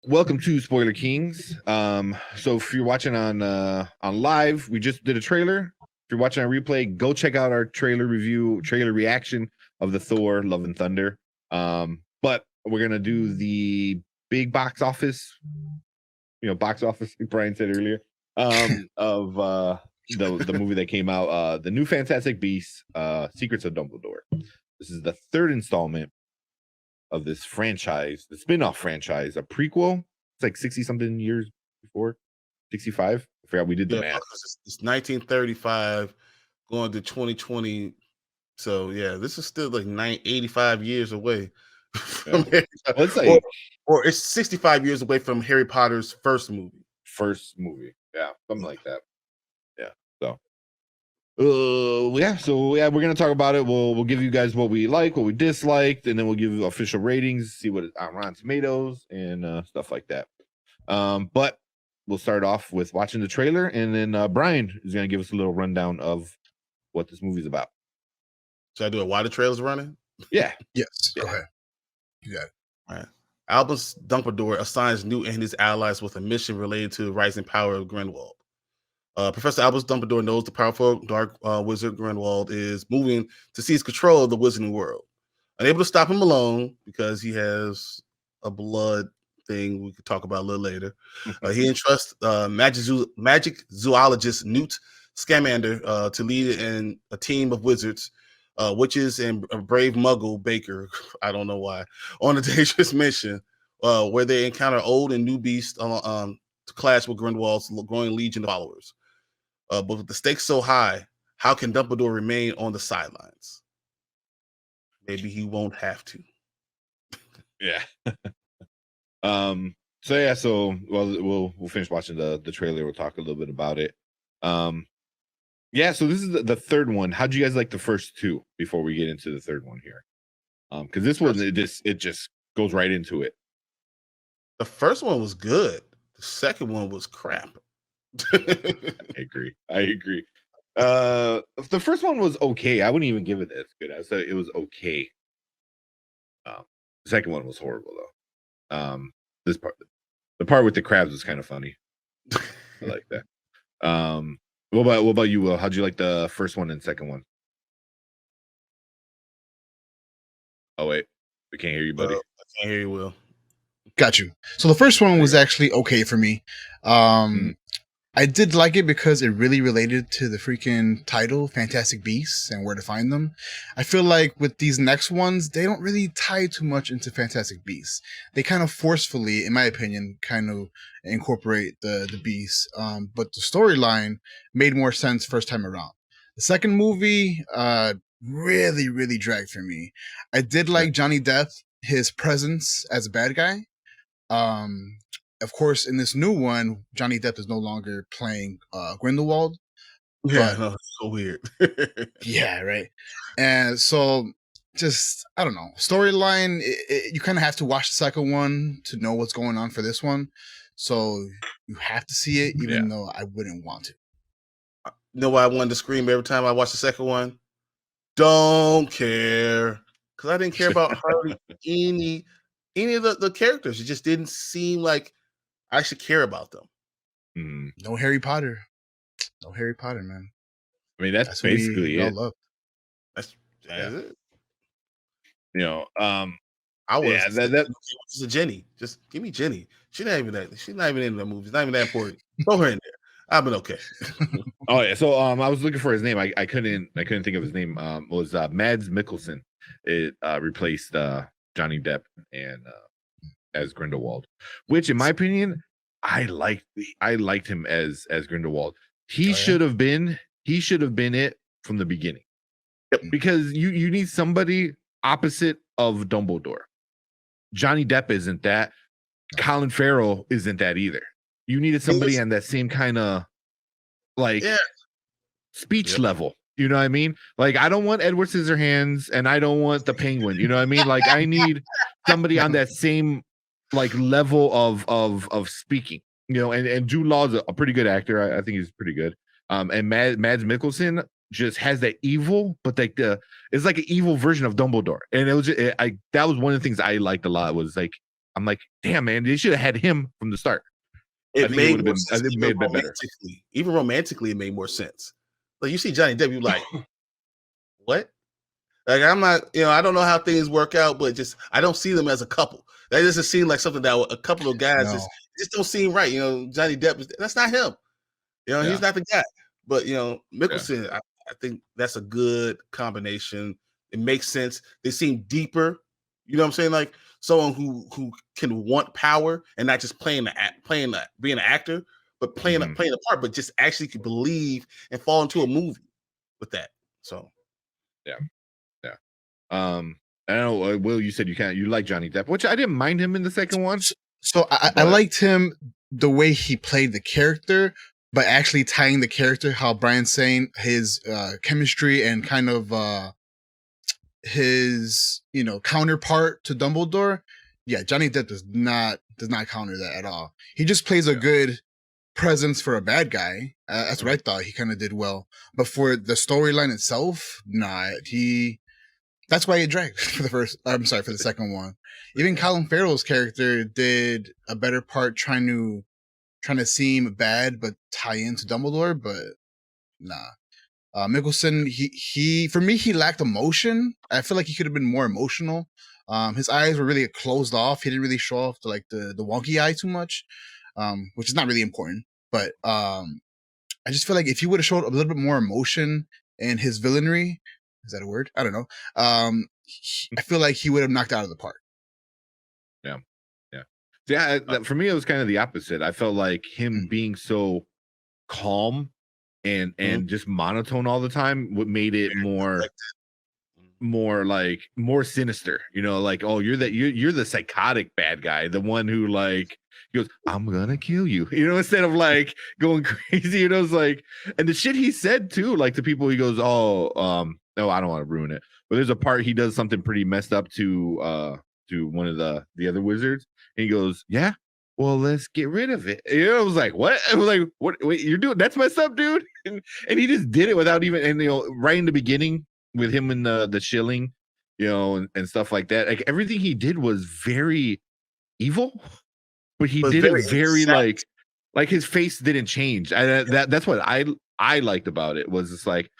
Welcome to Spoiler Kings. So if you're watching on live, we just did a trailer. If you're watching on replay, go check out our trailer review, trailer reaction of the Thor: Love and Thunder. But we're gonna do the big box office, box office, like Brian said earlier, of the movie that came out, the new Fantastic Beasts, Secrets of Dumbledore. This is the third installment of this franchise, the spinoff franchise, a prequel. It's like 60 something years before, 65. I forgot we did the math. It's 1935 going to 2020. So yeah, this is still like 85 years away. From or it's 65 years away from Harry Potter's first movie. Yeah, something like that. Yeah. So we're gonna talk about it. We'll give you guys what we like, what we disliked, and then we'll give you official ratings, see what on Rotten Tomatoes and stuff like that. But we'll start off with watching the trailer, and then Brian is gonna give us a little rundown of what this movie's about. Should I do it while the trailer's running? Yeah. Yes. Yeah. Go ahead. You got it. All right. Albus Dumbledore assigns Newt and his allies with a mission related to the rising power of Grindelwald. Professor Albus Dumbledore knows the powerful dark wizard Grindelwald is moving to seize control of the wizarding world. Unable to stop him alone because he has a blood thing we could talk about a little later. He entrusts magic zoologist Newt Scamander to lead a team of wizards, witches, and a brave muggle Baker, I don't know why, on a dangerous mission where they encounter old and new beasts to clash with Grindelwald's growing legion of followers. But with the stakes so high, how can Dumbledore remain on the sidelines? Maybe he won't have to. Yeah. So we'll finish watching the trailer. We'll talk a little bit about it. So this is the third one. How'd you guys like the first two before we get into the third one here? Because this one it just goes right into it. The first one was good. The second one was crap. I agree. The first one was okay. I wouldn't even give it as good. I said it was okay. The second one was horrible though. This part, the part with the crabs was kind of funny. I like that. What about you, Will? How'd you like the first one and second one? Oh wait, we can't hear you, buddy. I can't hear you, Will. Got you. So the first one was actually okay for me. I did like it because it really related to the freaking title, Fantastic Beasts, and where to find them. I feel like with these next ones, they don't really tie too much into Fantastic Beasts. They kind of forcefully, in my opinion, kind of incorporate the beasts. But the storyline made more sense first time around. The second movie, really, really dragged for me. I did like Johnny Depp, his presence as a bad guy. Of course, in this new one, Johnny Depp is no longer playing Grindelwald. Yeah, no, it's so weird. Yeah, right. And so, just, I don't know. Storyline, you kind of have to watch the second one to know what's going on for this one. So, you have to see it, even though I wouldn't want to. You know why I wanted to scream every time I watched the second one? Don't care. Because I didn't care about hardly any of the characters. It just didn't seem like I should care about them. No Harry Potter. No Harry Potter, man. I mean, that's basically it. That's it. I was that's a Jenny. Just give me Jenny. She's not even in the movie. It's not even that important. Throw her in there. I've been okay. Oh yeah. So I was looking for his name. I couldn't think of his name. It was Mads Mikkelsen. It replaced Johnny Depp and as Grindelwald, which in my opinion, I liked him as Grindelwald. He should have been it from the beginning. Because you need somebody opposite of Dumbledore. Johnny Depp isn't that. Colin Farrell isn't that either. You needed somebody on that same kind of speech level. You know what I mean? Like, I don't want Edward Scissorhands and I don't want the Penguin. You know what I mean? Like, I need somebody on that same level of speaking. And Jude Law's a pretty good actor. I think he's pretty good. And Mads Mikkelsen just has that evil, but it's like an evil version of Dumbledore. And it was that was one of the things I liked a lot, was like I'm like, damn man, they should have had him from the start. I It think it made would have more been. I sense. think it made it better. Even romantically, it made more sense. Like you see Johnny Depp, you like, what? Like I'm not, I don't know how things work out, but just I don't see them as a couple. That doesn't seem like something that a couple of guys just don't seem right. Johnny Depp that's not him. He's not the guy. But Mickelson, I think that's a good combination. It makes sense. They seem deeper. You know what I'm saying? Like someone who can want power and not just being an actor, but playing a part, but just actually could believe and fall into a movie with that. So yeah. I don't know, Will, you said you like Johnny Depp, which I didn't mind him in the second one. So I liked him the way he played the character, but actually tying the character, how Brian's saying his chemistry and kind of his counterpart to Dumbledore. Yeah, Johnny Depp does not counter that at all. He just plays a good presence for a bad guy. That's what I thought he kind of did well. But for the storyline itself, that's why it dragged for the second one. Even Colin Farrell's character did a better part trying to seem bad but tie into Dumbledore, but nah. Mickelson, he for me, he lacked emotion. I feel like he could have been more emotional. His eyes were really closed off. He didn't really show off the wonky eye too much, which is not really important. But I just feel like if he would have showed a little bit more emotion in his villainy, is that a word? I don't know. I feel like he would have knocked out of the park. Yeah. For me, it was kind of the opposite. I felt like him being so calm and just monotone all the time, what made it more sinister. Like, oh, you're the psychotic bad guy, the one who like goes, I'm gonna kill you, instead of like going crazy. It's like, and the shit he said too, like to people, he goes, no, I don't want to ruin it, but there's a part he does something pretty messed up to one of the other wizards, and he goes, yeah, well, let's get rid of it. I was like, what? I was like, what? Wait, you're doing that's messed up, dude. And he just did it without even, and right in the beginning with him and the shilling, and stuff like that. Like everything he did was very evil, but he did it very like his face didn't change. That's what I liked about it, was it's like,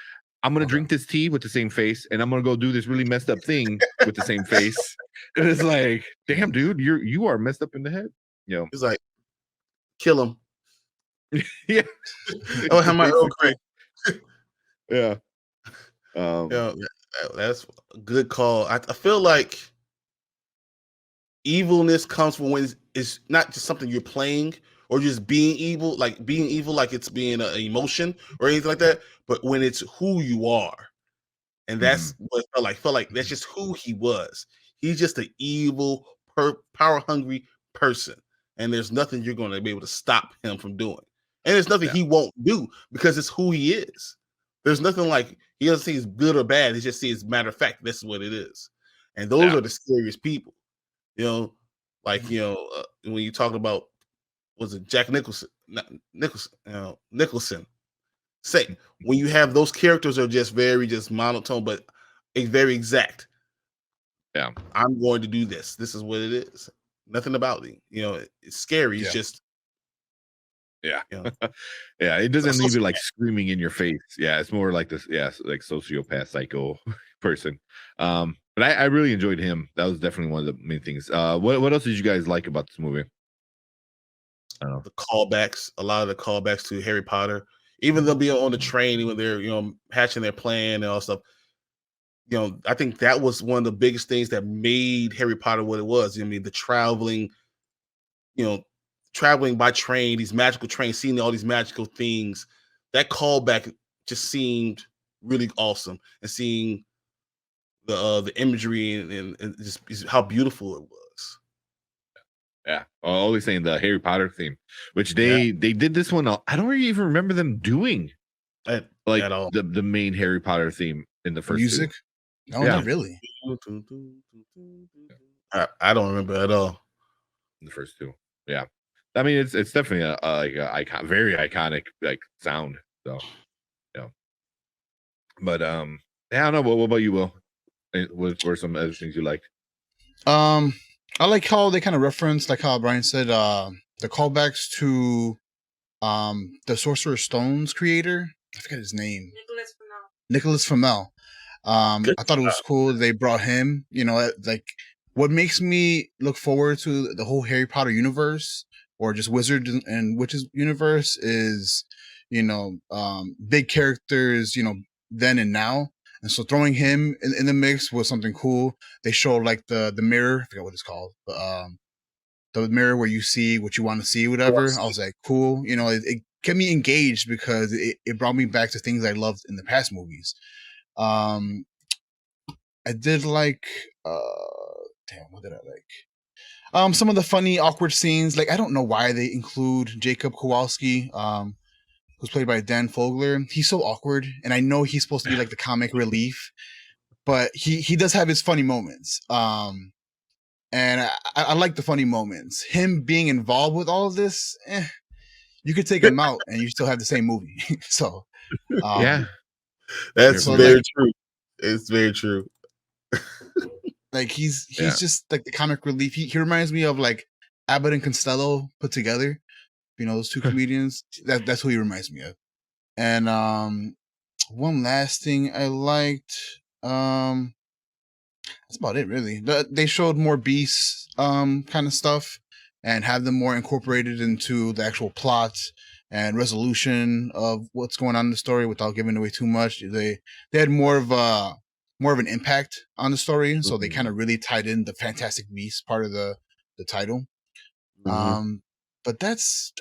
I'm gonna drink this tea with the same face, and I'm gonna go do this really messed up thing with the same face. And it's like, damn, dude, you are messed up in the head. It's like, kill him. Yeah. Oh, have my Earl Grey. Yeah. That's a good call. I feel like evilness comes from when it's not just something you're playing or just being evil, like it's being an emotion or anything like that, but when it's who you are. And that's what it felt like that's just who he was. He's just an evil, power hungry person. And there's nothing you're going to be able to stop him from doing. And there's nothing he won't do because it's who he is. There's nothing like he doesn't see it's good or bad. He just sees, matter of fact, this is what it is. And those are the scariest people. When you talk about, was it Jack Nicholson? Nicholson. Say when you have those characters are just very monotone, but very exact. Yeah, I'm going to do this. This is what it is. Nothing about it. It's scary. It's just yeah. It doesn't leave you like screaming in your face. Yeah, it's more like this. Yeah, like sociopath, psycho person. But I really enjoyed him. That was definitely one of the main things. What else did you guys like about this movie? The callbacks. A lot of the callbacks to Harry Potter. Even they'll be on the train when they're hatching their plan and all stuff. I think that was one of the biggest things that made Harry Potter what it was. I mean, the traveling by train, these magical trains, seeing all these magical things. That callback just seemed really awesome, and seeing the imagery and just how beautiful it was. Yeah, always saying the Harry Potter theme, which they did this one. I don't really even remember them doing at all. The main Harry Potter theme in the first music. Two. No, not really. I don't remember at all. In the first two, yeah. I mean, it's definitely a very iconic like sound. So, yeah. But I don't know. What about you, Will? What were some other things you liked? I like how they kind of reference, like how Brian said, the callbacks to the Sorcerer's Stone's creator. I forget his name. Nicholas Flamel. Good I thought it was cool they brought him. You know, like what makes me look forward to the whole Harry Potter universe or just Wizard and Witches universe is, you know, big characters, you know, then and now. And so throwing him in the mix was something cool. They showed like the mirror, I forget what it's called, but the mirror where you see what you want to see, whatever. I was like, cool. You know, it kept me engaged because it brought me back to things I loved in the past movies. Um, I did like, damn, what did I like? Some of the funny, awkward scenes. Like, I don't know why they include Jacob Kowalski, who's played by Dan Fogler. He's so awkward, and I know he's supposed to be like the comic relief, but he does have his funny moments. And I like the funny moments. Him being involved with all of this, you could take him out and you still have the same movie. So, Yeah, That's So, very like- true. It's very true. like he's Yeah. just like the comic relief. He reminds me of like Abbott and Costello put together. You know, those two comedians. That's who he reminds me of. And one last thing I liked. That's about it, really. They showed more beasts, kind of stuff, and have them more incorporated into the actual plot and resolution of what's going on in the story without giving away too much. They had more of an impact on the story, so they kind of really tied in the Fantastic Beasts part of the title. But that's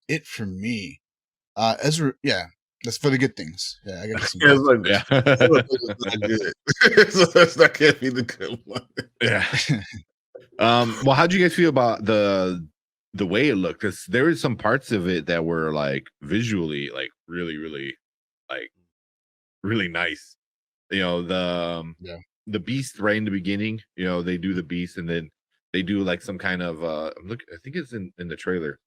it for me. Ezra, yeah, that's for the good things. Yeah, I got some. Yeah, it's like, yeah, it's not good. So that's not gonna be the good one. yeah. Well, how'd you guys feel about the way it looked? Because there were some parts of it that were like visually like really like really nice. You know, the beast right in the beginning, you know, they do the beast and then they do like some kind of I think it's in the trailer.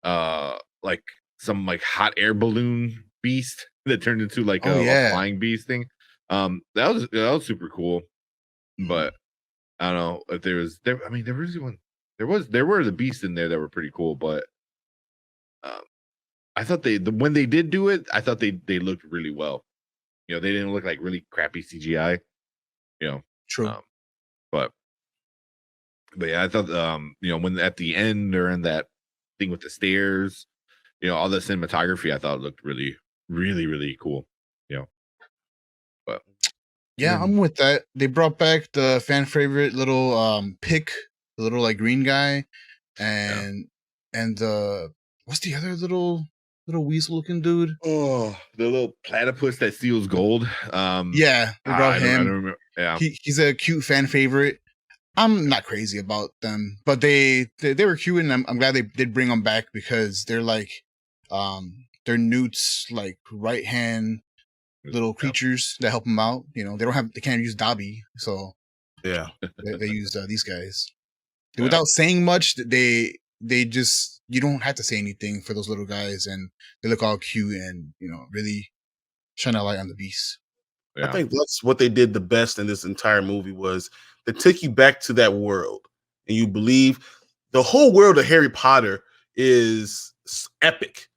Like some like hot air balloon beast that turned into like a flying beast thing. That was super cool. But I don't know if I mean, there were the beasts in there that were pretty cool, but I thought when they did do it, I thought they looked really well. You know, they didn't look like really crappy CGI. You know, True. But yeah, I thought you know, when at the end or in that thing with the stairs, you know, all the cinematography, I thought looked really cool. You know, but Yeah, I'm with that. They brought back the fan favorite little pick, the little like green guy, and what's the other little weasel looking dude? oh, the little platypus that steals gold. Yeah, they brought I him. don't remember. Yeah, He's a cute fan favorite. I'm not crazy about them, but they were cute, and I'm glad they did bring them back because they're like, they're Newt's like right hand little creatures that help them out. You know, they can't use Dobby, so Yeah. they use these guys without saying much. They just, you don't have to say anything for those little guys, and they look all cute and, you know, really shine a light on the beast. Yeah. I think that's what they did the best in this entire movie was they took you back to that world and you believe the whole world of Harry Potter is epic.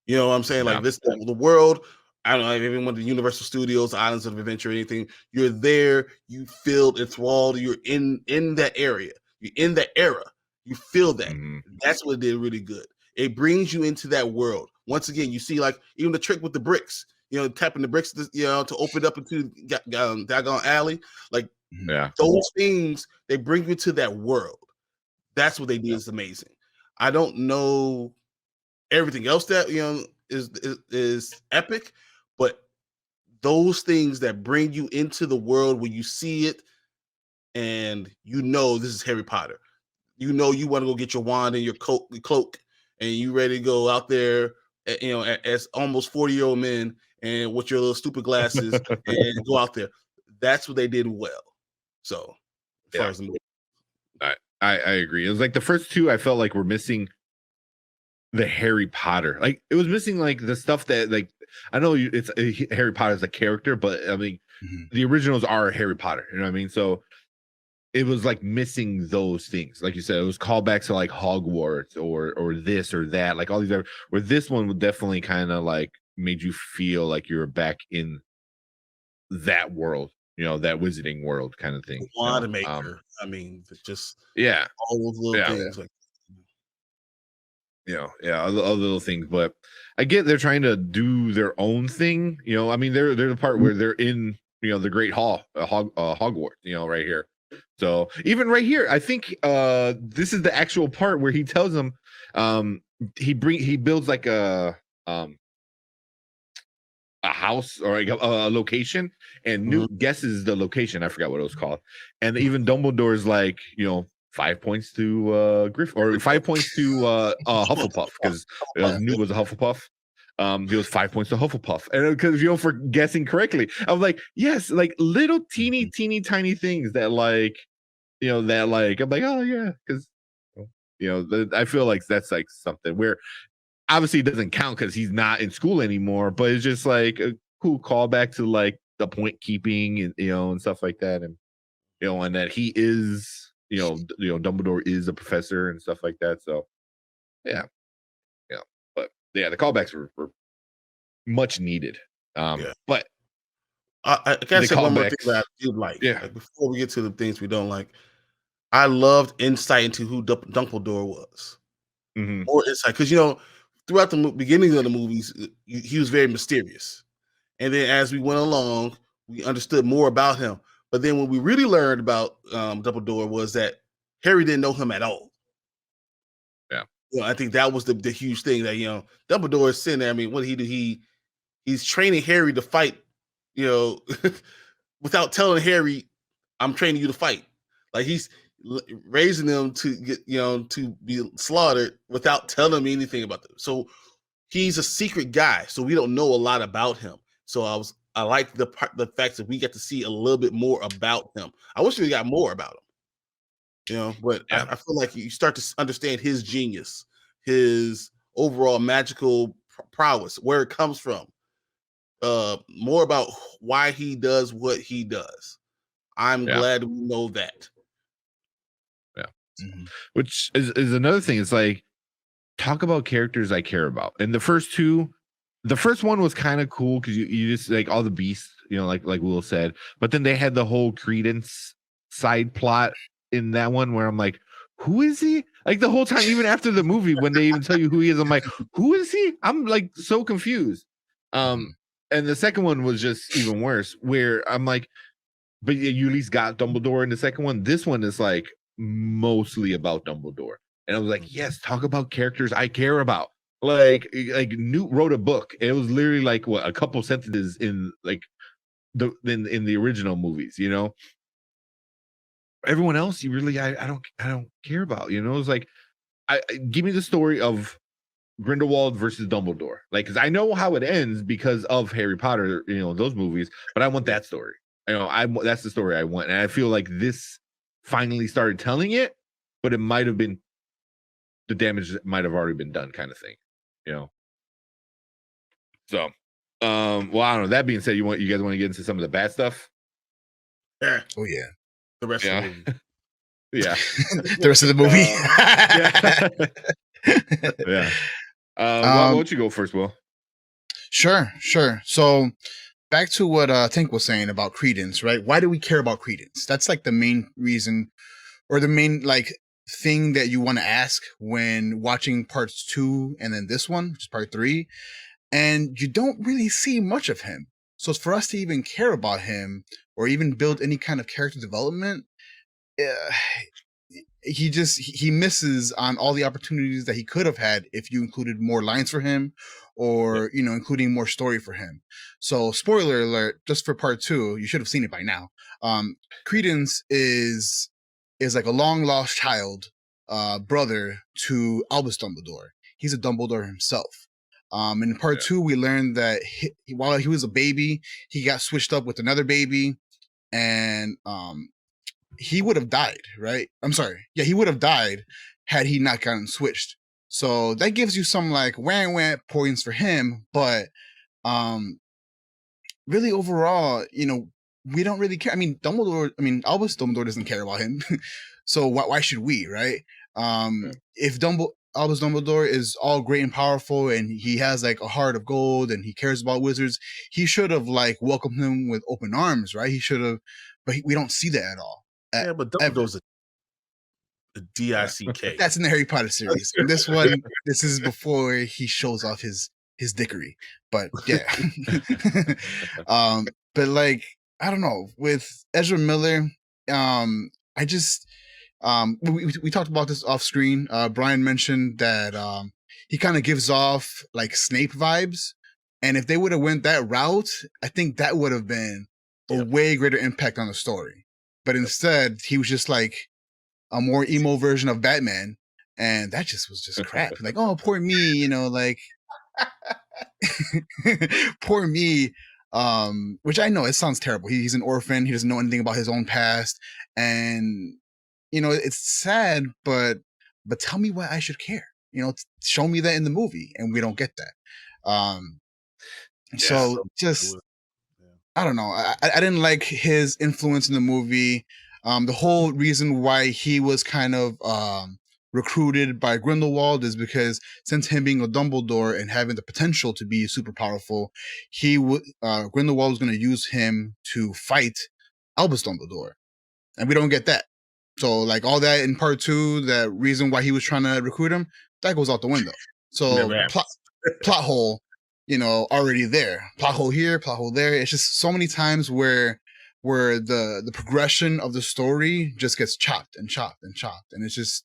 You know what I'm saying? Like this, the world, I don't know, if even with the Universal Studios, Islands of Adventure, anything, you're there, you feel enthralled, you're in that area, you're in that era, you feel that. That's what did really good. It brings you into that world. Once again, you see like even the trick with the bricks, you know, tapping the bricks, you know, to open up into Dagon Alley, like those things, they bring you to that world. That's what they did is amazing. I don't know everything else that, you know, is epic, but those things that bring you into the world where you see it and you know this is Harry Potter. You know you want to go get your wand and your cloak and you ready to go out there, you know, as almost 40-year-old men and with your little stupid glasses and go out there. That's what they did well. So as far as the movie. I agree. It was like the first two I felt like were missing the Harry Potter. Like it was missing like the stuff that like I know it's Harry Potter as a character, but I mean the originals are Harry Potter. You know what I mean? So it was like missing those things. Like you said, it was callbacks to like Hogwarts or this or that, like all these other, where this one would definitely kind of like made you feel like you were back in that world, that wizarding world kind of thing. Wand maker. I mean, just Yeah. all those little things. Like, all the little things. But I get they're trying to do their own thing. I mean, they're the part where they're in, the Great Hall, Hogwarts, right here. So even right here, I think this is the actual part where he tells them he builds like a house or like a location, and Newt guesses the location. I forgot what it was called. And even Dumbledore's like, 5 points to Griff, or 5 points to Hufflepuff, because Newt was a Hufflepuff. He was 5 points to Hufflepuff, and because for guessing correctly, I was like, yes, like little teeny tiny things that like, I'm like, oh yeah, because I feel like that's like something where obviously it doesn't count because he's not in school anymore, but it's just like a cool callback to like the point keeping and and stuff like that, and and that he is Dumbledore is a professor and stuff like that. So yeah, but yeah, the callbacks were much needed. But I gotta say one more thing that I do like. Like, before we get to the things we don't like, I loved insight into who Dumbledore was. More insight, because throughout the beginning of the movies, he was very mysterious, and then as we went along, we understood more about him. But then when we really learned about Dumbledore was that Harry didn't know him at all. Yeah, I think that was the huge thing that Dumbledore is sitting there. I mean, what did he do? He's training Harry to fight, without telling Harry, "I'm training you to fight." Like, he's raising them to get to be slaughtered without telling me anything about them. So he's a secret guy. So we don't know a lot about him. So I like the fact that we get to see a little bit more about him. I wish we got more about him, but I feel like you start to understand his genius, his overall magical prowess, where it comes from, more about why he does what he does. I'm glad we know that. Which is another thing. It's like, talk about characters I care about. And the first one was kind of cool because you just like all the beasts, like Will said, but then they had the whole Credence side plot in that one where I'm like, who is he? Like the whole time, even after the movie, when they even tell you who he is, I'm like, who is he? I'm like so confused. And the second one was just even worse, where I'm like, but you at least got Dumbledore in the second one. This one is like mostly about Dumbledore. And I was like, yes, talk about characters I care about. Like Newt wrote a book. It was literally like a couple sentences in like in the original movies, Everyone else, you really I don't care about, It's like, give me the story of Grindelwald versus Dumbledore. Like, because I know how it ends because of Harry Potter, those movies, but I want that story. That's the story I want. And I feel like this finally started telling it, but it might have been, the damage might have already been done, kind of thing, So, well, I don't know. That being said, you guys want to get into some of the bad stuff? Yeah. Oh yeah. The rest of the movie. Yeah. The rest of the movie. Yeah. Why don't you go first, Will? Sure. So back to what Tink was saying about Credence, right? Why do we care about Credence? That's like the main reason, or the main like thing that you want to ask when watching parts 2 and then this one, which is part 3, and you don't really see much of him. So for us to even care about him or even build any kind of character development, he misses on all the opportunities that he could have had if you included more lines for him, or including more story for him. So spoiler alert, just for part 2, you should have seen it by now. Credence is like a long lost child, brother to Albus Dumbledore. He's a Dumbledore himself. In part 2, we learned that while he was a baby, he got switched up with another baby, and he would have died, right? I'm sorry. Yeah, he would have died had he not gotten switched. So that gives you some like wah points for him, but really overall, we don't really care. I mean, Albus Dumbledore doesn't care about him, so why should we, right? If Albus Dumbledore is all great and powerful, and he has like a heart of gold, and he cares about wizards, he should have like welcomed him with open arms, right? He should have, but we don't see that at all. Yeah, but Dumbledore's a DICK. That's in the Harry Potter series. And this one, this is before he shows off his dickery. But yeah. But like, I don't know, with Ezra Miller, I just we talked about this off screen. Brian mentioned that he kind of gives off like Snape vibes. And if they would have went that route, I think that would have been a way greater impact on the story. But instead, he was just like a more emo version of Batman, and that just was just crap. Like, oh, poor me, you know, like poor me. Which I know it sounds terrible. He's an orphan. He doesn't know anything about his own past, and you know it's sad. But tell me why I should care. You know, show me that in the movie, and we don't get that. So just I don't know. I didn't like his influence in the movie. The whole reason why he was kind of recruited by Grindelwald is because since him being a Dumbledore and having the potential to be super powerful, Grindelwald was going to use him to fight Albus Dumbledore, and we don't get that. So like all that in part 2, that reason why he was trying to recruit him, that goes out the window. So plot hole, you know, already there. Plot hole here, plot hole there. It's just so many times where the progression of the story just gets chopped and chopped and chopped, and it's just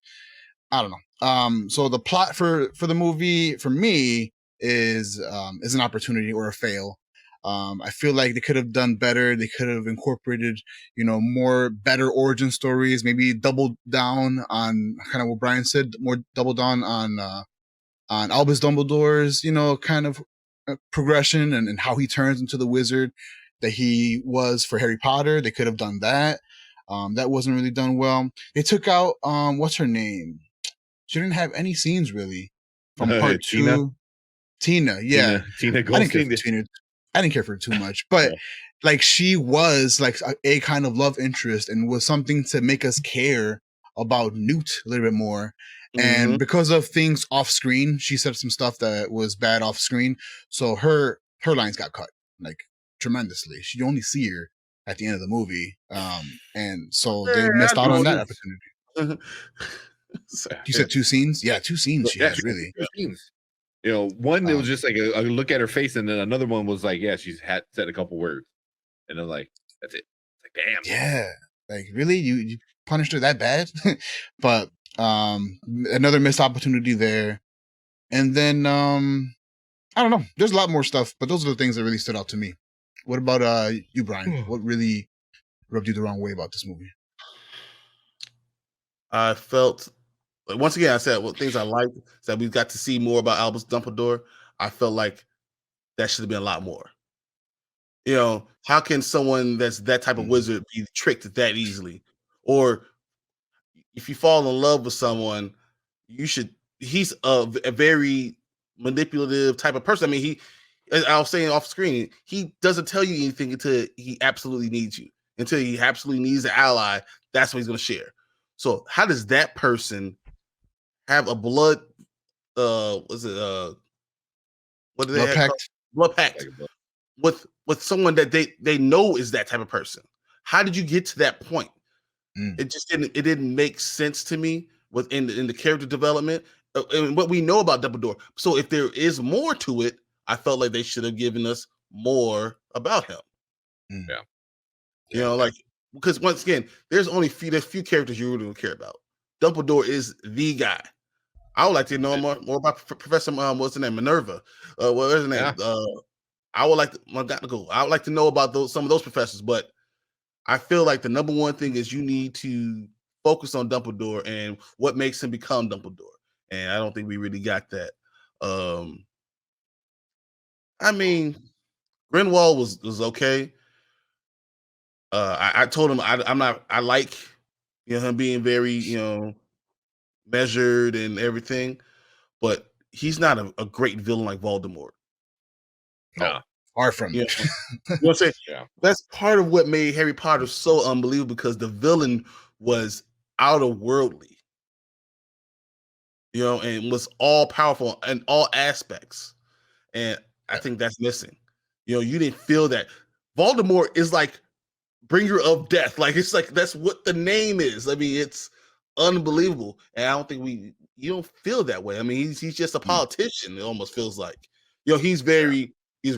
I don't know. So the plot for the movie for me is an opportunity or a fail. I feel like they could have done better. They could have incorporated, you know, more better origin stories. Maybe double down on kind of what Brian said. More double down on Albus Dumbledore's, you know, kind of progression and how he turns into the wizard that he was for Harry Potter. They could have done that. That wasn't really done well. They took out what's her name? She didn't have any scenes really from part 2. Tina, yeah. Tina Goldstein. I didn't care for her too much, but like she was like a kind of love interest and was something to make us care about Newt a little bit more. And because of things off screen, she said some stuff that was bad off screen. So her lines got cut like tremendously. You only see her at the end of the movie. And so they missed out on that opportunity. You said 2 scenes? Yeah, 2 scenes she has, really. 2 scenes. You know, one it was just like a look at her face, and then another one was like, yeah, she's had said a couple words. And I'm like, that's it. It's like, damn. Yeah. Like, really? You punished her that bad? But another missed opportunity there. And then I don't know. There's a lot more stuff, but those are the things that really stood out to me. What about you, Brian? What really rubbed you the wrong way about this movie? I felt, once again, I said things I liked is that we got to see more about Albus Dumbledore. I felt like that should have been a lot more. You know, how can someone that's that type of wizard be tricked that easily? Or if you fall in love with someone, he's a very manipulative type of person. I mean, I was saying off screen, he doesn't tell you anything until he absolutely needs you. Until he absolutely needs an ally, that's what he's going to share. So how does that person have a blood pact with someone that they know is that type of person? How did you get to that point? It just didn't make sense to me within the character development and what we know about Dumbledore. So if there is more to it, I felt like they should have given us more about him. Yeah. You know, like, because once again, there's few characters you really don't care about. Dumbledore is the guy. I would like to know more about Professor what's her name? Minerva. What is her name? I would like to know about some of those professors, but I feel like the number one thing is you need to focus on Dumbledore and what makes him become Dumbledore. And I don't think we really got that. I mean, Grindelwald was okay. I told him I like, you know, him being very, you know, measured and everything, but he's not a great villain like Voldemort. No. Far from You it. know, you know what I'm saying? Yeah. That's part of what made Harry Potter so unbelievable because the villain was out of worldly, you know, and was all powerful in all aspects. And I think that's missing. You know, you didn't feel that. Voldemort is like bringer of death. Like it's like that's what the name is. I mean, it's unbelievable. And I don't think you don't feel that way. I mean, he's just a politician, it almost feels like. You know, he's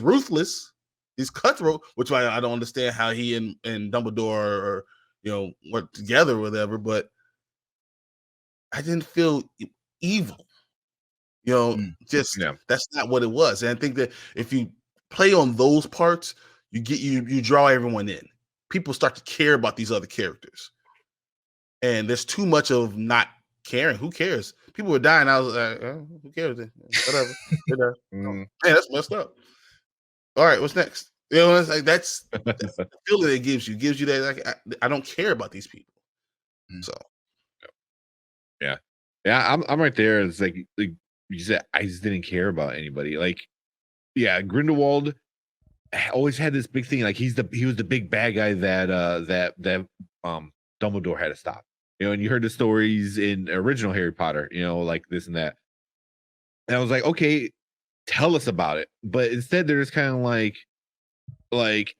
ruthless, he's cutthroat, which I don't understand how he and Dumbledore or work together or whatever, but I didn't feel evil. Just Yeah. that's not what it was. And I think that if you play on those parts, you draw everyone in. People start to care about these other characters. And there's too much of not caring. Who cares? People were dying. I was like, oh, who cares? Whatever. Man, that's messed up. All right, what's next? You know, it's like that's the feeling it gives you. Gives you that like I don't care about these people. So yeah, I'm right there. It's like you said, I just didn't care about anybody. Like, yeah, Grindelwald always had this big thing. Like he was the big bad guy that Dumbledore had to stop. You know, and you heard the stories in original Harry Potter. You know, like this and that. And I was like, okay, tell us about it. But instead, they're just kind of like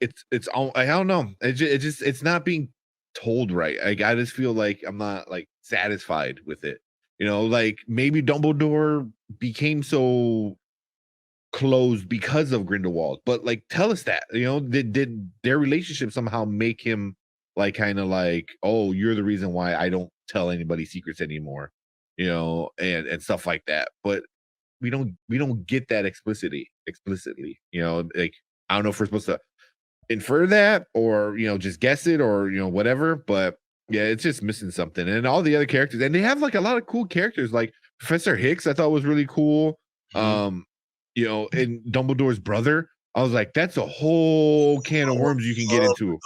it's all I don't know. It's not being told right. Like I just feel like I'm not like satisfied with it. You know, like maybe Dumbledore became so closed because of Grindelwald, but like tell us that, you know, did their relationship somehow make him like kind of like, oh, you're the reason why I don't tell anybody secrets anymore, you know, and stuff like that. But we don't get that explicitly, you know, like I don't know if we're supposed to infer that or just guess it or whatever, but yeah, it's just missing something. And all the other characters, and they have like a lot of cool characters, like Professor Hicks I thought was really cool. And Dumbledore's brother, I was like, that's a whole can of worms you can get into.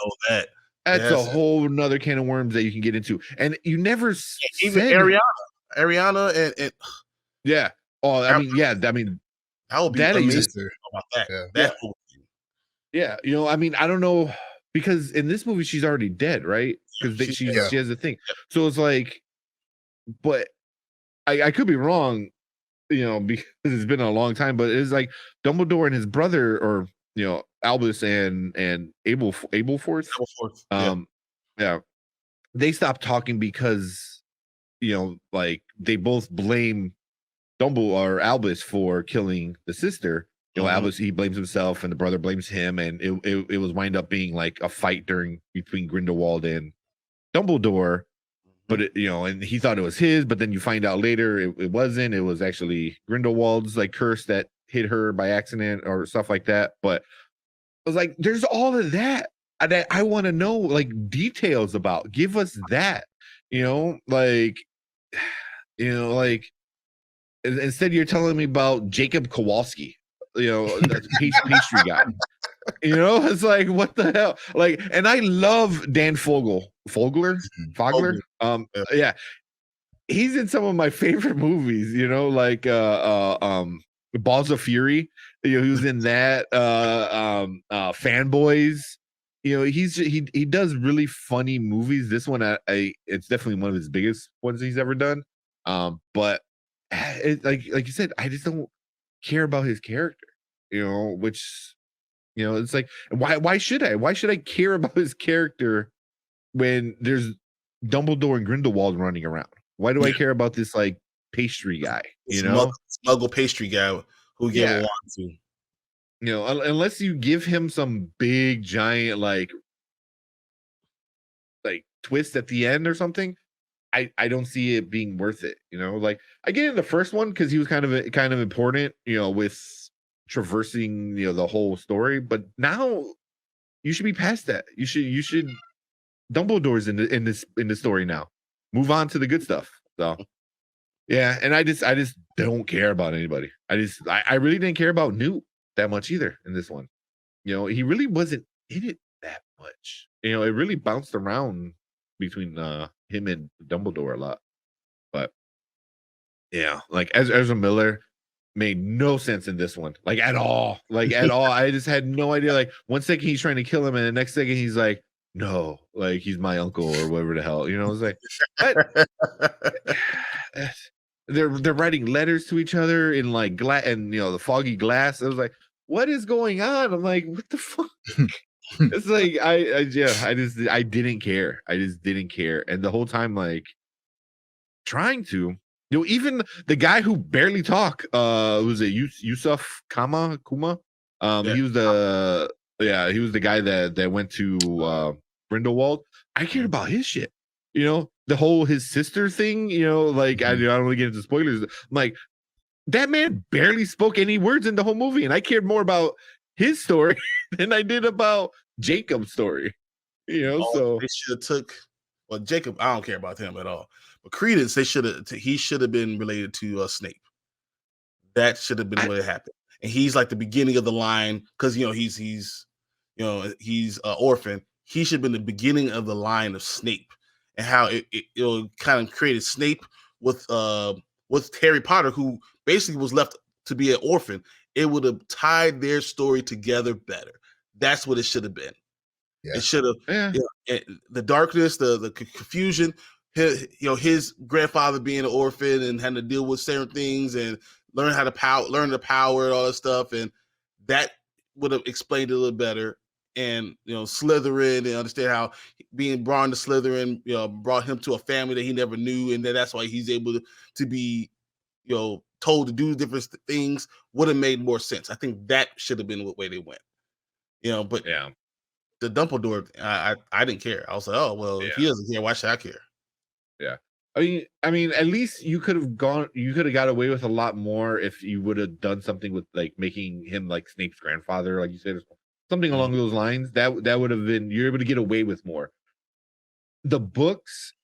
That's a whole nother can of worms that you can get into, and you never even said Ariana and yeah. Oh, I mean, that would be amazing about that. Yeah. Yeah, I mean, I don't know, because in this movie she's already dead, right? Because she has a thing. So it's like, but I could be wrong, because it's been a long time. But it's like Dumbledore and his brother, or Albus and Abelforth. Yeah, they stopped talking because like they both blame Dumbledore or Albus for killing the sister. Albus, he blames himself, and the brother blames him, and it was wind up being like a fight between Grindelwald and Dumbledore. But and he thought it was his, but then you find out later it wasn't. It was actually Grindelwald's like curse that hit her by accident or stuff like that. But I was like, there's all of that I want to know, like, details about. Give us that, like, like instead you're telling me about Jacob Kowalski. That's pastry guy. It's like, what the hell? Like, and I love Dan Fogler. Yeah, he's in some of my favorite movies. Like Balls of Fury. He was in that. Fanboys. He does really funny movies. This one, it's definitely one of his biggest ones he's ever done. But like you said, I just don't care about his character, which it's like, why should I care about his character when there's Dumbledore and Grindelwald running around? Why do I care about this like pastry guy, smuggle pastry guy who gave a wand to, unless you give him some big giant like twist at the end or something. I don't see it being worth it, like I get in the first one because he was kind of important, with traversing the whole story, but now you should be past that. You should Dumbledore's in the story now. Move on to the good stuff. So yeah, and I just don't care about anybody. I really didn't care about Newt that much either in this one. He really wasn't in it that much. It really bounced around between him and Dumbledore a lot. But yeah, like Ezra Miller, made no sense in this one, like at all. Like at all. I just had no idea. Like 1 second he's trying to kill him, and the next second he's like, no, like he's my uncle or whatever the hell. You know, it's like what? They're writing letters to each other in like glass and the foggy glass. I was like, what is going on? I'm like, what the fuck? It's like I didn't care. I just didn't care. And the whole time, like trying to, even the guy who barely talk, was it Yusuf Kuma? He was the guy that went to Grindelwald. I cared about his shit. The whole his sister thing, like I don't want to get into spoilers. I'm like, that man barely spoke any words in the whole movie, and I cared more about his story than I did about Jacob's story. So they should have took Jacob. I don't care about him at all. But Credence, he should have been related to Snape. That should have been what happened. And he's like the beginning of the line because he's an orphan. He should have been the beginning of the line of Snape, and how it kind of created Snape with Harry Potter, who basically was left to be an orphan. It would have tied their story together better. That's what it should have been. Yeah. It should have the darkness, the confusion. His grandfather being an orphan and having to deal with certain things and learn the power and all that stuff, and that would have explained it a little better. And Slytherin, and understand how being brought into Slytherin, brought him to a family that he never knew, and that's why he's able to be, told to do different things. Would have made more sense. I think that should have been the way they went. But the Dumbledore, I didn't care. I was like, oh well, if he doesn't care, why should I care? Yeah. I mean, at least you could have got away with a lot more if you would have done something with like making him like Snape's grandfather, like you said, something along those lines. That would have been, you're able to get away with more. The books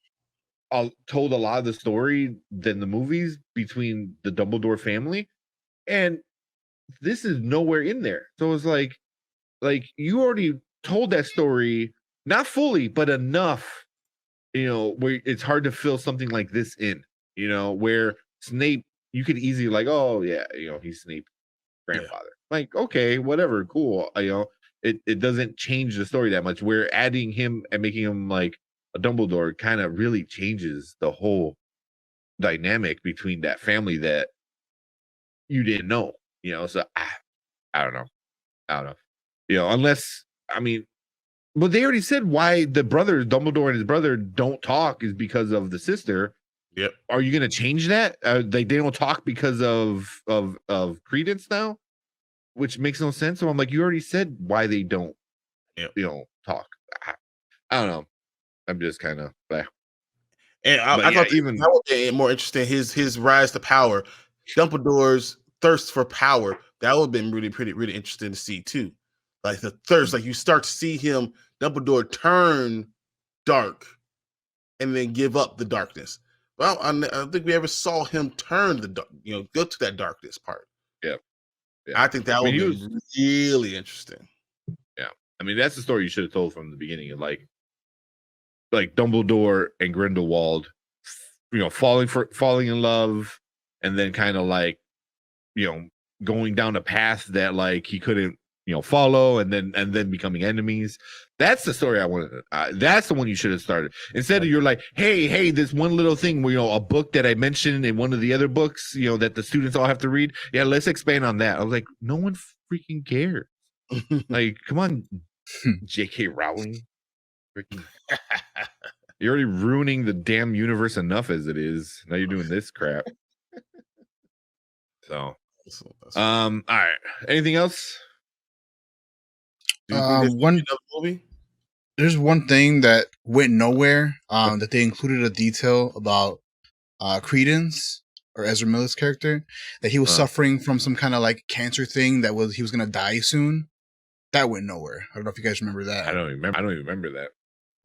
told a lot of the story than the movies between the Dumbledore family, and this is nowhere in there. So it's like you already told that story, not fully, but enough, where it's hard to fill something like this in, where Snape, you could easily like, oh yeah, he's Snape's grandfather. Like, okay, whatever, cool. It doesn't change the story that much. Where adding him and making him like a Dumbledore kind of really changes the whole dynamic between that family that you didn't know. So I don't know. Unless, I mean, but they already said why the brother, Dumbledore and his brother, don't talk is because of the sister. Yep. Are you going to change that? They don't talk because of Credence now, which makes no sense. So I'm like, you already said why they don't, talk. I don't know. I'm just kind of like, and I thought even that would be more interesting. His rise to power, Dumbledore's thirst for power. That would have been really interesting to see too. Like the thirst, like you start to see him, Dumbledore, turn dark, and then give up the darkness. Well, I don't think we ever saw him turn go to that darkness part. Yeah. I think that would be really interesting. Yeah, I mean that's the story you should have told from the beginning. Of like Dumbledore and Grindelwald, falling in love, and then kind of like, going down a path that like he couldn't, follow, and then becoming enemies. That's the story I wanted. That's the one you should have started. Instead of you're like, hey, this one little thing where, a book that I mentioned in one of the other books, that the students all have to read. Yeah, let's expand on that. I was like, no one freaking cares. Like, come on, J.K. Rowling. You're already ruining the damn universe enough as it is. Now you're doing this crap. So, all right. Anything else? There's one thing that went nowhere. That they included a detail about Credence, or Ezra Miller's character, that he was suffering from some kind of like cancer thing he was gonna die soon. That went nowhere. I don't know if you guys remember that. I don't even remember that.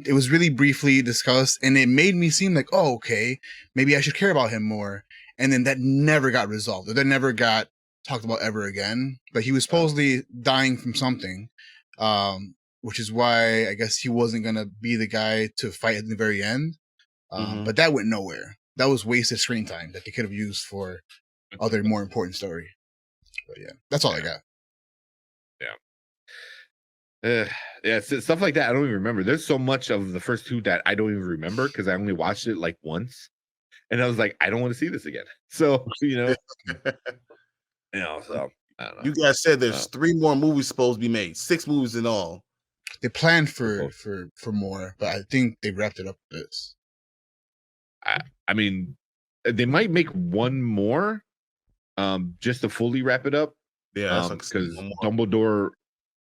It was really briefly discussed, and it made me seem like, oh, okay, maybe I should care about him more. And then that never got resolved. That never got talked about ever again. But he was supposedly dying from something, which is why I guess he wasn't going to be the guy to fight at the very end. But that went nowhere. That was wasted screen time that they could have used for other more important story. But yeah, that's all I got. Yeah, stuff like that I don't even remember. There's so much of the first two that I don't even remember because I only watched it like once, and I was like, I don't want to see this again. So so I don't know. You guys said there's 3 more movies supposed to be made, 6 movies in all. They planned for more, but I think they wrapped it up with this. I mean, they might make one more, just to fully wrap it up. Yeah, because Dumbledore.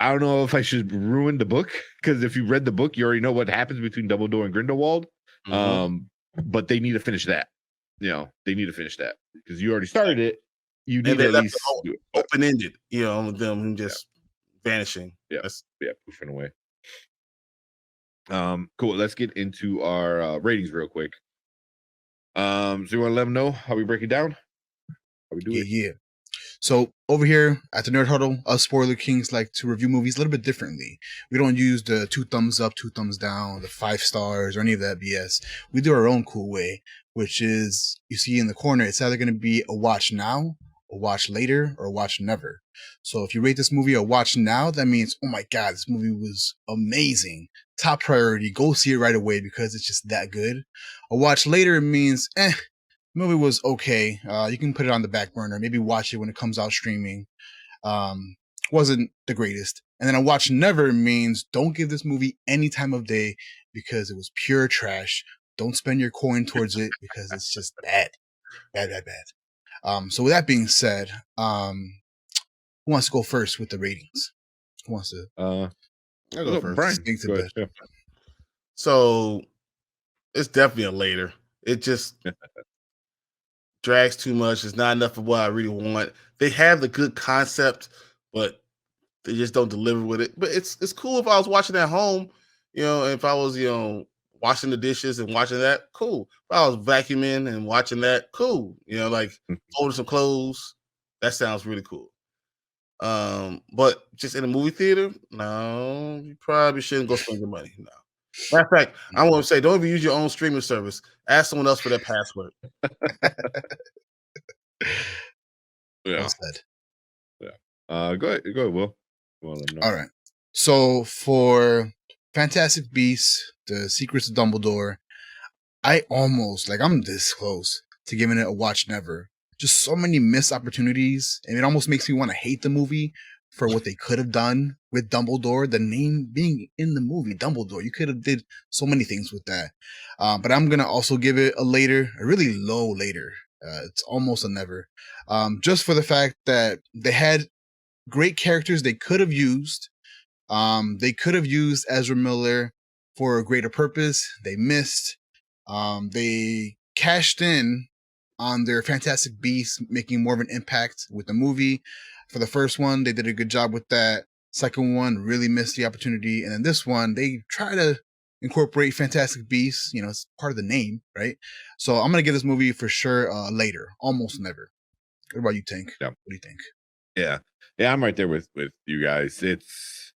I don't know if I should ruin the book because if you read the book, you already know what happens between Dumbledore and Grindelwald. But they need to finish that. They need to finish that because you already started it. You need to at least open ended. Them just vanishing. Yeah, poofing away. Cool. Let's get into our ratings real quick. So you want to let them know how we break it down? How we do it? Yeah. So over here at the Nerd Huddle, us Spoiler Kings like to review movies a little bit differently. We don't use the 2 thumbs up, 2 thumbs down, the 5 stars, or any of that BS. We do our own cool way, which is, you see in the corner, it's either going to be a watch now, a watch later, or a watch never. So if you rate this movie a watch now, that means, oh my God, this movie was amazing. Top priority, go see it right away because it's just that good. A watch later means, movie was okay. You can put it on the back burner. Maybe watch it when it comes out streaming. Wasn't the greatest. And then a watch never means don't give this movie any time of day because it was pure trash. Don't spend your coin towards it because it's just bad. Bad. So with that being said, who wants to go first with the ratings? Who wants to? I'll go first. Brian, go ahead. Yeah. So it's definitely a later. It just drags too much. It's not enough of what I really want. They have the good concept, but they just don't deliver with it. But it's cool if I was watching at home, if I was, washing the dishes and watching that, cool. If I was vacuuming and watching that, cool. Like folding some clothes, that sounds really cool. But just in a movie theater, no, you probably shouldn't go spend your money. No. Matter of fact, I want to say, don't even use your own streaming service. Ask someone else for their password. Yeah. Well said. Yeah. Go ahead, Will. All right. So for Fantastic Beasts, The Secrets of Dumbledore, I'm this close to giving it a watch never. Just so many missed opportunities, and it almost makes me want to hate the movie for what they could have done with Dumbledore, the name being in the movie, Dumbledore. You could have did so many things with that. But I'm going to also give it a really low later. It's almost a never. Just for the fact that they had great characters they could have used. They could have used Ezra Miller for a greater purpose. They missed. They cashed in on their Fantastic Beasts, making more of an impact with the movie. For the first one, they did a good job with that. Second one, really missed the opportunity. And then this one, they try to incorporate Fantastic Beasts. It's part of the name, right? So I'm going to give this movie for sure later, almost never. What about you, Tank? Yeah. What do you think? Yeah, I'm right there with you guys. It's,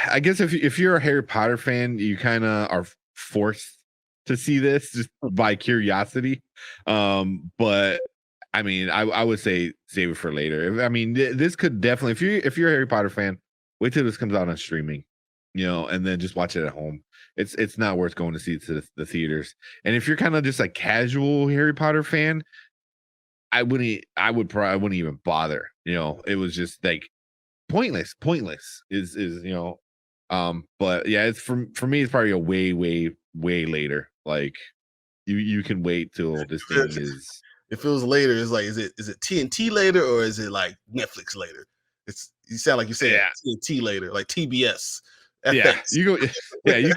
I guess if you're a Harry Potter fan, you kind of are forced to see this just by curiosity. But I mean, I would say save it for later. This could definitely, if you're a Harry Potter fan, wait till this comes out on streaming, and then just watch it at home. It's not worth going to see it to the theaters. And if you're kind of just a casual Harry Potter fan, I wouldn't even bother. It was just like pointless is but yeah, it's for me, it's probably a way later. Like you can wait till this thing is. It feels later. It's like, is it TNT later or is it like Netflix later? You sound like you said TNT later, like TBS. FX. Yeah, you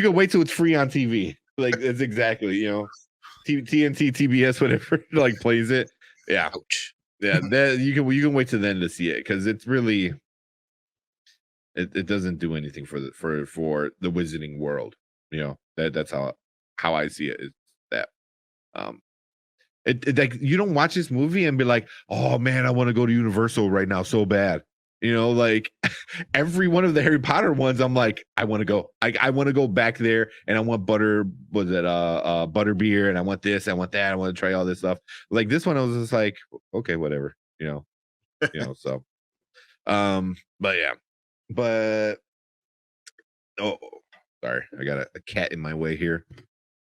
can wait till it's free on TV. Like it's exactly TNT, TBS, whatever like plays it. Yeah, ouch. Yeah, that you can wait till then to see it because it's really it doesn't do anything for the Wizarding world. That's how I see it. Is that it like you don't watch this movie and be like, oh man, I want to go to Universal right now so bad. Like every one of the Harry Potter ones, I'm like, I want to go. I want to go back there and I want butterbeer and I want this, I want that, I want to try all this stuff. Like this one, I was just like, okay, whatever. So but yeah. But oh, sorry, I got a cat in my way here.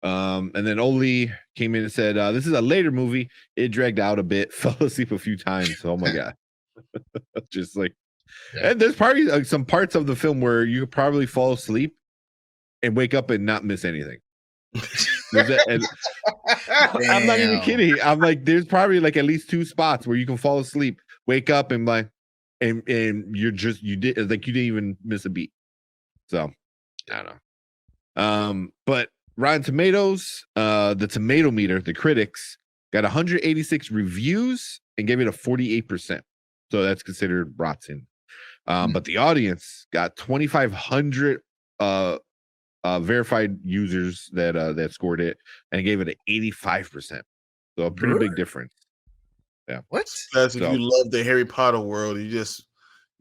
And then Oli came in and said, this is a later movie. It dragged out a bit, fell asleep a few times. Oh my god. Just like, and there's probably some parts of the film where you could probably fall asleep and wake up and not miss anything. I'm not even kidding. I'm like, there's probably like at least 2 spots where you can fall asleep, wake up, and like, and you didn't even miss a beat. So I don't know. But Rotten Tomatoes, the tomato meter, the critics got 186 reviews and gave it a 48%. So that's considered rotten. But the audience got 2,500 verified users that scored it and gave it an 85%. So a pretty big difference. Yeah. What? That's if you love the Harry Potter world, you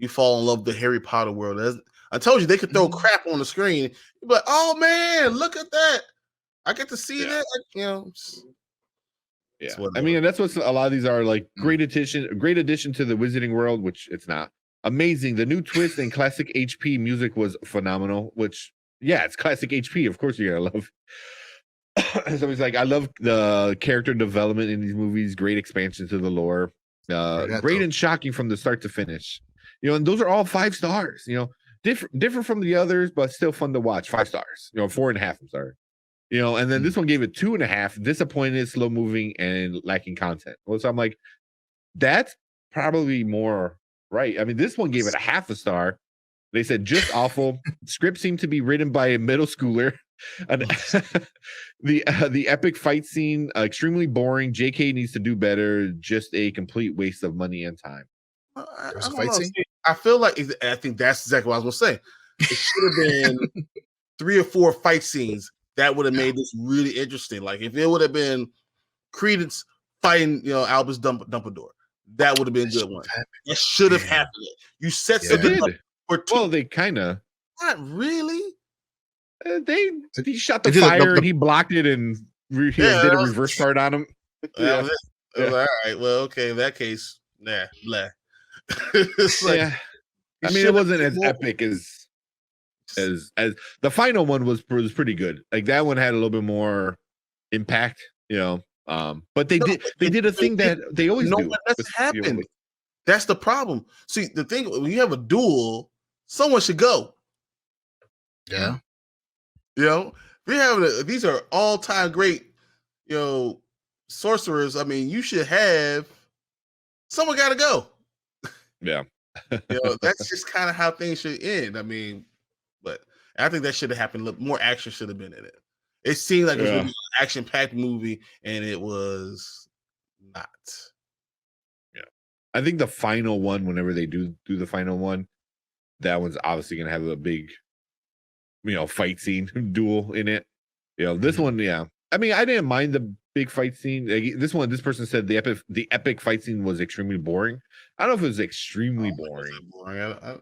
fall in love with the Harry Potter world. I told you they could throw crap on the screen. You'd be like, oh man, look at that. I get to see that. Yeah. I mean, and that's what a lot of these are like. Great addition to the Wizarding world, which it's not. Amazing. The new twist and classic HP music was phenomenal, which it's classic HP. Of course you're gonna love. So he's like, I love the character development in these movies, great expansion to the lore. Great and shocking from the start to finish. And those are all 5 stars, different from the others, but still fun to watch. 5 stars, 4.5, I'm sorry. And then this one gave it 2.5, disappointed, slow moving, and lacking content. Well, so I'm like, that's probably more right. I mean, this one gave it a 0.5 star. They said just awful. Script seemed to be written by a middle schooler. The epic fight scene, extremely boring. JK needs to do better. Just a complete waste of money and time. I feel like I think that's exactly what I was gonna say. It should have been 3 or 4 fight scenes that would have made this really interesting. Like if it would have been Credence fighting, Albus Dumbledore, that would have been a good one. It should have happened. You set something up for 2. Well, they kind of not really. He shot the fire and he blocked it and did a reverse card on him. All right. Well, okay. In that case, blah. It's like, I mean, it wasn't as epic as the final one was pretty good. Like that one had a little bit more impact, But they did a thing that they always do. That's happened. That's the problem. See, the thing when you have a duel, someone should go. Yeah. We have these are all-time great, sorcerers. I mean, you should have someone got to go. Yeah. That's just kind of how things should end. I mean, but I think that should have happened. More action should have been in it. It seemed like it was really an action-packed movie, and it was not. Yeah. I think the final one, whenever they do the final one, that one's obviously going to have a big, fight scene duel in it. This one, I mean, I didn't mind the big fight scene. Like, this person said the epic fight scene was extremely boring. I don't know if it was extremely boring. I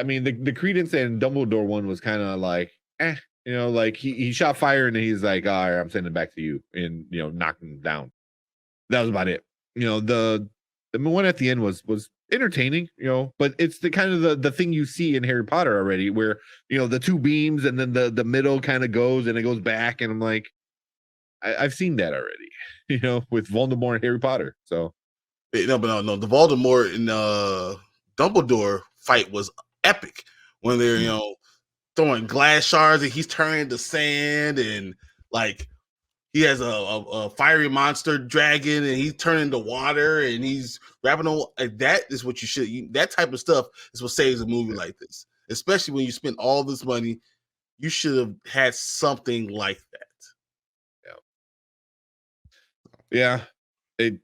mean, the Credence and Dumbledore one was kind of like, like he shot fire and then he's like, all right, I'm sending it back to you, and knocked him down. That was about it. The one at the end was entertaining, but it's the kind of the thing you see in Harry Potter already, where the 2 beams and then the middle kind of goes and it goes back, and I'm like, I've seen that already, with Voldemort and Harry Potter. So no, the Voldemort and Dumbledore fight was epic when they're throwing glass shards and he's turning to sand, and like he has a fiery monster dragon and he's turning to water and he's wrapping on. That is what you should. That type of stuff is what saves a movie like this, especially when you spend all this money. You should have had something like that. Yeah. I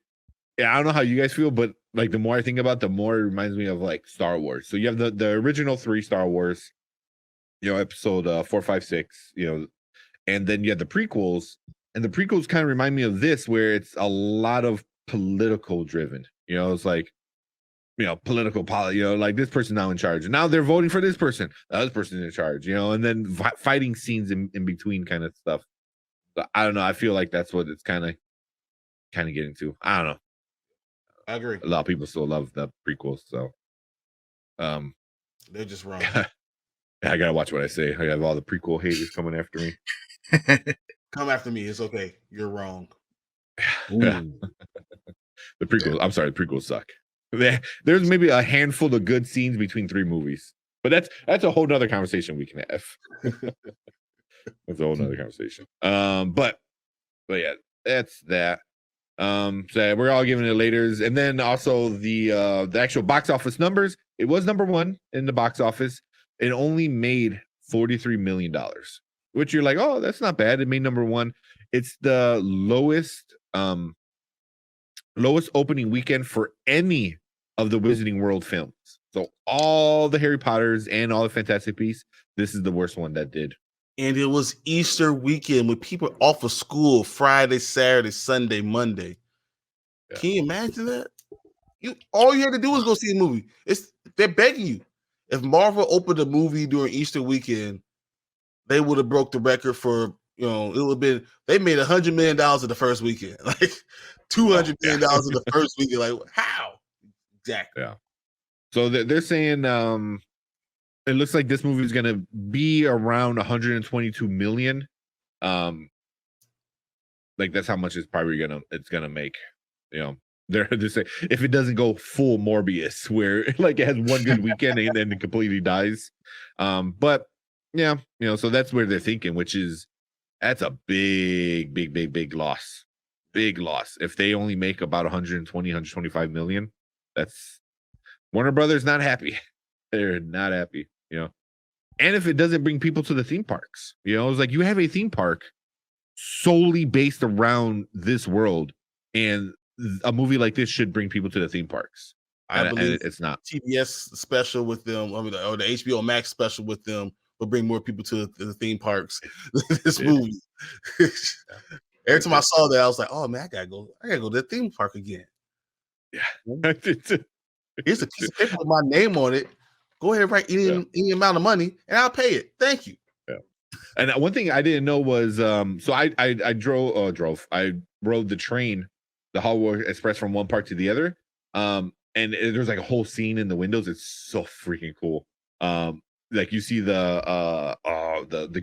don't know how you guys feel, but like the more I think about it, the more it reminds me of like Star Wars. So you have the original 3 Star Wars, episode 4, 5, 6, and then you have the prequels, and the prequels kind of remind me of this, where it's a lot of political driven. It's like, political like this person now in charge, and now they're voting for this person, the other person in charge, and then fighting scenes in between kind of stuff. So I don't know. I feel like that's what it's kind of getting to. I don't know. I agree. A lot of people still love the prequels, so They're just wrong. I gotta watch what I say. I have all the prequel haters coming after me. Come after me. It's okay. You're wrong. Yeah. The prequels. I'm sorry, the prequels suck. There's maybe a handful of good scenes between 3 movies, but that's a whole nother conversation we can have. That's a whole nother conversation. But yeah, that's that. So we're all giving it laters, and then also the actual box office numbers. It was number 1 in the box office. It only made $43 million, which you're like, oh, that's not bad. It made number 1. It's the lowest opening weekend for any of the Wizarding World films. So all the Harry Potters and all the Fantastic Beasts, this is the worst one that did. And it was Easter weekend with people off of school Friday, Saturday, Sunday, Monday. Yeah. Can you imagine that? All you had to do was go see a movie. They're begging you. If Marvel opened a movie during Easter weekend, they would have broke the record for, it would have been, they made $100 million in the first weekend, like $200 million in the first weekend. Like, how? Exactly. Yeah. So they're saying it looks like this movie is going to be around 122 million. Like that's how much it's probably it's gonna make. They're saying if it doesn't go full Morbius, where like it has one good weekend and then it completely dies. But yeah, so that's where they're thinking, which is that's a big loss. Big loss. If they only make about 125 million, that's Warner Brothers not happy. They're not happy, And if it doesn't bring people to the theme parks, it's like you have a theme park solely based around this world, and a movie like this should bring people to the theme parks. I believe it's not. TBS special with them, or the HBO Max special with them will bring more people to the theme parks. This movie. Every time I saw that, I was like, "Oh man, I gotta go to the theme park again." Yeah. Here's a piece of paper with my name on it. Go ahead and write any amount of money, and I'll pay it. Thank you. Yeah. And one thing I didn't know was, so I rode the train, the Hogwarts Express from one park to the other. And there's like a whole scene in the windows. It's so freaking cool. Like you see the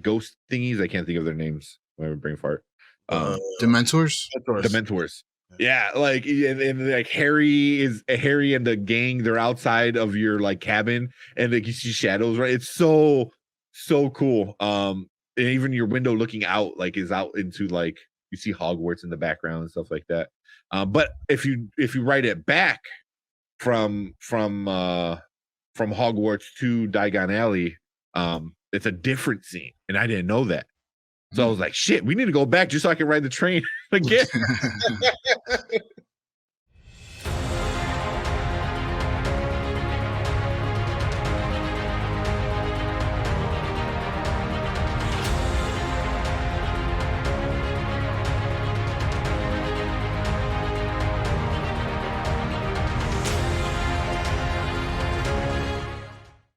ghost thingies. I can't think of their names. I have a brain fart. Dementors. Yeah, like and like Harry and the gang. They're outside of your like cabin, and like you see shadows. Right, it's so cool. And even your window looking out like is out into like you see Hogwarts in the background and stuff like that. But if you write it back from Hogwarts to Diagon Alley, it's a different scene, and I didn't know that. So I was like, shit, we need to go back just so I can ride the train again.